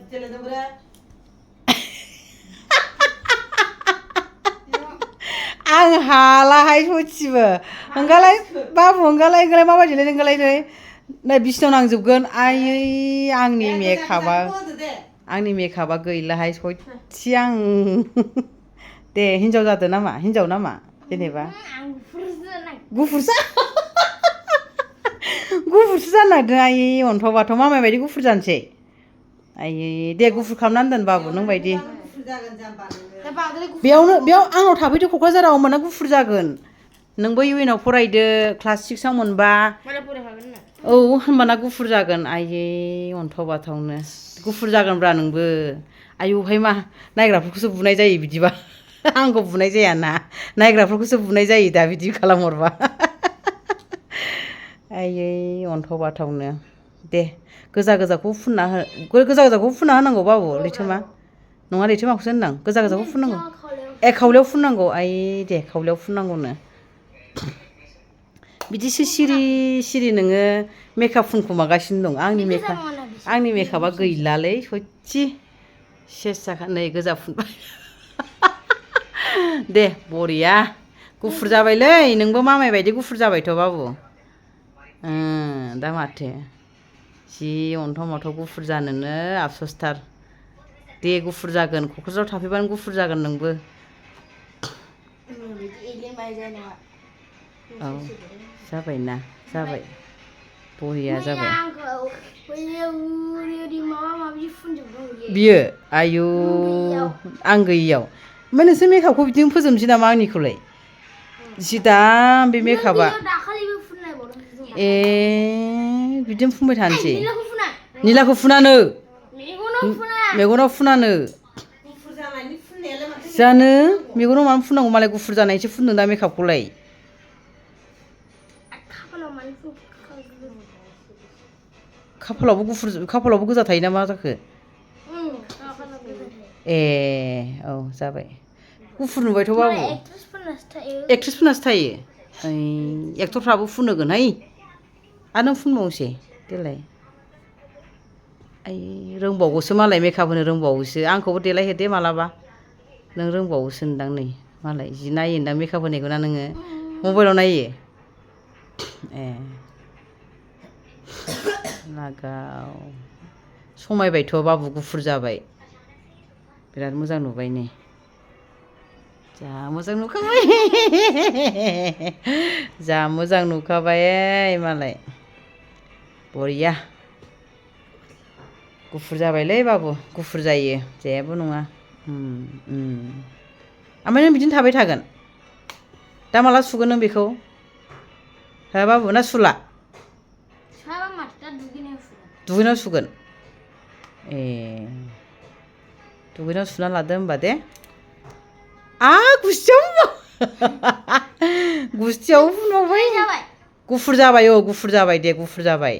आं हालाहाय सयथिबो नोंगालाय बाबु नोंगालाय माबायदिलै नोंगालाय नै बिसिनाव नांजोबगोन आयै आंनि मेकआपा गैलाहाय सयथि आं दे हिनजाव जादो नामा हिनजाव नामा जेनेबा गुफुरसो जानो नागिरदों आयै अन्थाव बाथाव मामाय बायदि गुफुर जानोसै आयै दे गुफुर खालामनानै दोन बाबु नों बायदि बेयाव आंनाव थाफैदो क'क्राझाराव होमबाना गुफुर जागोन नोंबो इउ एन आव फरायदो क्लास 6 आव मोनबा औ होमबाना गुफुर जागोन आयै अन्थाव बाथावनो गुफुर जागोनब्रा नोंबो आयौहाय मा नायग्राफोरखौसो बुनाय जायो बिदिबा आंखौ बुनाय जायाना नायग्राफोरखौसो बुनाय जायो दा बिदि खालामहरबा आयै अन्थाव बाथावनो दे गोजाखौ फुनना होनांगौ बाबु लैथोमा नङा लैथोमाखौसो होनदां गोजाखौ फुननांगौ खावलायाव फुननांगौ आयै दे खावलायाव फुननांगौनो बिदिसो सिरि सिरि नोङो मेकआप फुनखुमागासिनो दं आंनि मेकआपा गैलालै सयथि सेस जाखा नै गोजा फुनबाय दे बरिया गुफुर जाबायलै नोंबो मामाय बायदि गुफुर जाबायथ' बाबु दा माथो जि अन्थाव माथाव गुफुर जानोनो आफस'सथार दे गुफुर जागोन क'क्राझाराव थाफैबानो गुफुर जागोन नोंबो औ जाबायना जाबाय बरिया जाबाय बियो आयु आं गैयियाव ओमफ्राय नोंसोर मेकआपखौ बिदिनो फोजोबनोसै नामा आंनिखौलाय जि दाम बे मेकआपा ए बिदिनो फुनबाय थानोसै निलाखौ फुनानो मेगनाव फुनानो जानो मेगनाव मानो फुननांगौ मालाय गुफुर जानायसो फुनदों दा मेकआपखौलाय खाफालावबो गोजा थायो ना मा जाखो ए औ जाबाय गुफुर नुबायथ' बाबु एक्ट्रेसफोरनासो थायो एक्टरफ्राबो फुनोगोनहाय आरो नों फुनबावनोसै देलाय आइ रोंबावगौसो मालाय मेकआप होनो रोंबावोसो आंखौबो देलायहोदे मालाबा नों रोंबावोसो होनदां नै मालाय जि नायो होनदां मेकआप होनायखौ ना नोङो मबाइलाव नायो ए लागाव समायबायथ' बाबु गुफुर जाबाय बिराद मोजां नुबाय नै जा मोजां नुखाबाय जा मोजां नुखाबाय मालाय बरिया गुफुर जाबायलै बाबु गुफुर जायो जेबो नङा ओमफ्राय नों बिदिनो थाबाय थागोन दा माला सुगोन नों बेखौ हो बाबु ना सुला दुगैनायाव सुगोन ए दुगैनायाव सुना लादो होमबा दे गुस्थियाव फुनबावबाय गुफुर जाबाय औ गुफुर जाबाय दे गुफुर जाबाय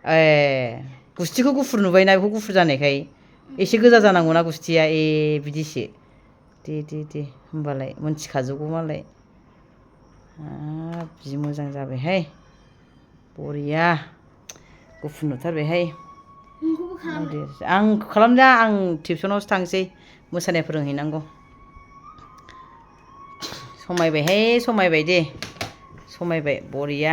ए गुस्थिखौ गुफुर नुबायना बेखौ गुफुर जानायखाय एसे गोजा जानांगौना गुस्थिया ए बिदिसो दे होमबालाय मोनथिखाजोबगौ मालाय जि मोजां जाबायहाय बरिया गुफुर नुथारबायहाय आं खालामजा आं टिउसनावसो थांसै मोसानाय फोरोंहैनांगौ समायबायहाय समायबाय दे समायबाय बरिया